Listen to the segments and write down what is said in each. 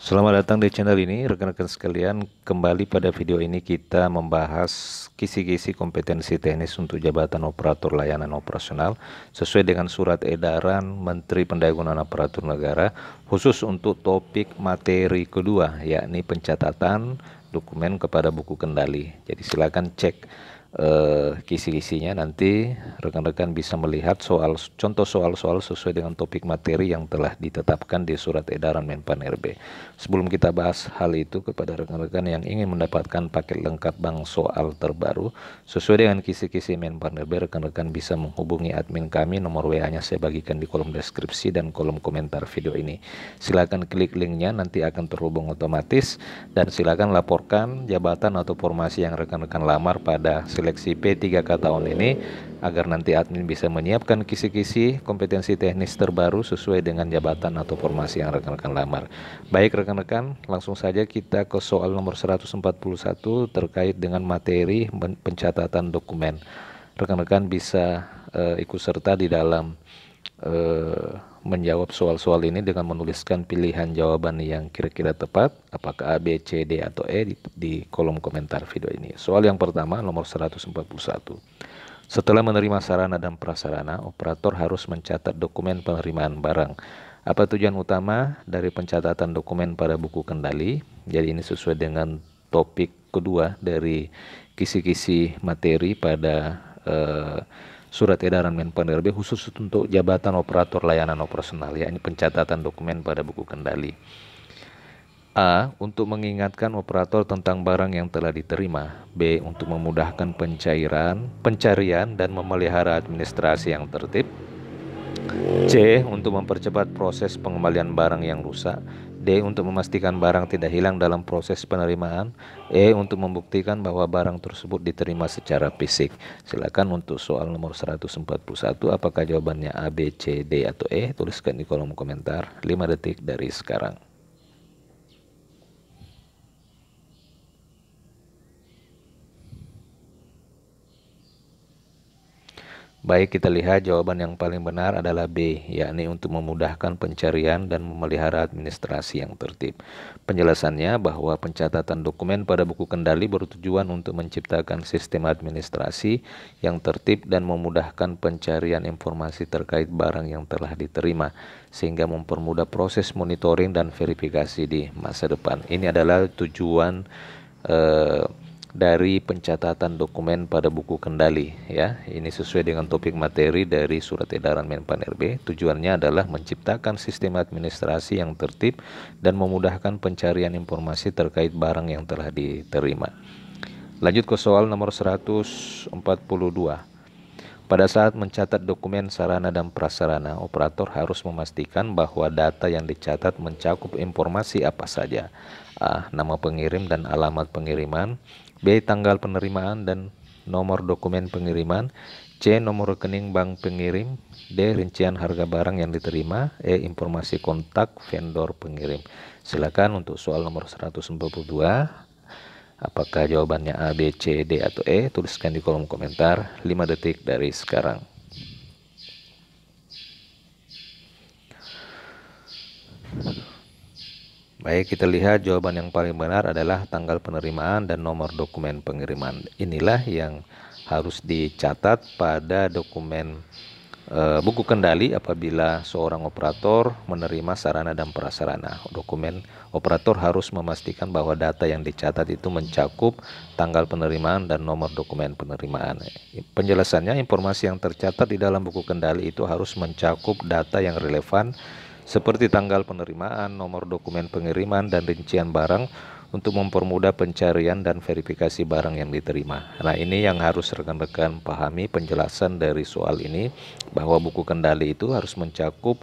Selamat datang di channel ini, rekan-rekan sekalian. Kembali pada video ini kita membahas kisi-kisi kompetensi teknis untuk jabatan operator layanan operasional sesuai dengan surat edaran Menteri Pendayagunaan Aparatur Negara khusus untuk topik materi kedua, yakni pencatatan dokumen kepada buku kendali. Jadi silakan cek kisi-kisinya, nanti rekan-rekan bisa melihat contoh soal-soal sesuai dengan topik materi yang telah ditetapkan di surat edaran Menpan RB. Sebelum kita bahas hal itu, kepada rekan-rekan yang ingin mendapatkan paket lengkap bank soal terbaru sesuai dengan kisi-kisi Menpan RB, rekan-rekan bisa menghubungi admin kami. Nomor WA-nya saya bagikan di kolom deskripsi dan kolom komentar video ini. Silakan klik linknya, nanti akan terhubung otomatis, dan silakan laporkan jabatan atau formasi yang rekan-rekan lamar pada seleksi P3K tahun ini, agar nanti admin bisa menyiapkan kisi-kisi kompetensi teknis terbaru sesuai dengan jabatan atau formasi yang rekan-rekan lamar. Baik rekan-rekan, langsung saja kita ke soal nomor 141 terkait dengan materi pencatatan dokumen. Rekan-rekan bisa ikut serta di dalam menjawab soal-soal ini dengan menuliskan pilihan jawaban yang kira-kira tepat, apakah A, B, C, D, atau E di kolom komentar video ini. Soal yang pertama nomor 141. Setelah menerima sarana dan prasarana, operator harus mencatat dokumen penerimaan barang. Apa tujuan utama dari pencatatan dokumen pada buku kendali? Jadi ini sesuai dengan topik kedua dari kisi-kisi materi pada surat edaran Menpan RB khusus untuk jabatan operator layanan operasional, yakni pencatatan dokumen pada buku kendali. A. Untuk mengingatkan operator tentang barang yang telah diterima. B. Untuk memudahkan pencarian dan memelihara administrasi yang tertib. C. Untuk mempercepat proses pengembalian barang yang rusak. D. Untuk memastikan barang tidak hilang dalam proses penerimaan. E. Untuk membuktikan bahwa barang tersebut diterima secara fisik. Silakan untuk soal nomor 141, apakah jawabannya A, B, C, D, atau E? Tuliskan di kolom komentar 5 detik dari sekarang. Baik, kita lihat jawaban yang paling benar adalah B, yakni untuk memudahkan pencarian dan memelihara administrasi yang tertib. Penjelasannya bahwa pencatatan dokumen pada buku kendali bertujuan untuk menciptakan sistem administrasi yang tertib dan memudahkan pencarian informasi terkait barang yang telah diterima, sehingga mempermudah proses monitoring dan verifikasi di masa depan. Ini adalah tujuan dari pencatatan dokumen pada buku kendali, ya. Ini sesuai dengan topik materi dari surat edaran Menpan RB. Tujuannya adalah menciptakan sistem administrasi yang tertib dan memudahkan pencarian informasi terkait barang yang telah diterima. Lanjut ke soal nomor 142. Pada saat mencatat dokumen sarana dan prasarana, operator harus memastikan bahwa data yang dicatat mencakup informasi apa saja. A. Nama pengirim dan alamat pengiriman. B. Tanggal penerimaan dan nomor dokumen pengiriman. C. Nomor rekening bank pengirim. D. Rincian harga barang yang diterima. E. Informasi kontak vendor pengirim. Silakan untuk soal nomor 142. Apakah jawabannya A, B, C, D, atau E? Tuliskan di kolom komentar 5 detik dari sekarang. Baik, kita lihat jawaban yang paling benar adalah tanggal penerimaan dan nomor dokumen pengiriman. Inilah yang harus dicatat pada dokumen buku kendali apabila seorang operator menerima sarana dan prasarana. Dokumen operator harus memastikan bahwa data yang dicatat itu mencakup tanggal penerimaan dan nomor dokumen penerimaan. Penjelasannya, informasi yang tercatat di dalam buku kendali itu harus mencakup data yang relevan seperti tanggal penerimaan, nomor dokumen pengiriman, dan rincian barang untuk mempermudah pencarian dan verifikasi barang yang diterima. Nah, ini yang harus rekan-rekan pahami penjelasan dari soal ini, bahwa buku kendali itu harus mencakup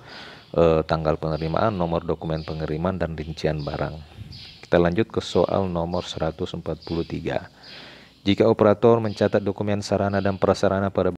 tanggal penerimaan, nomor dokumen pengiriman, dan rincian barang. Kita lanjut ke soal nomor 143. Jika operator mencatat dokumen sarana dan prasarana pada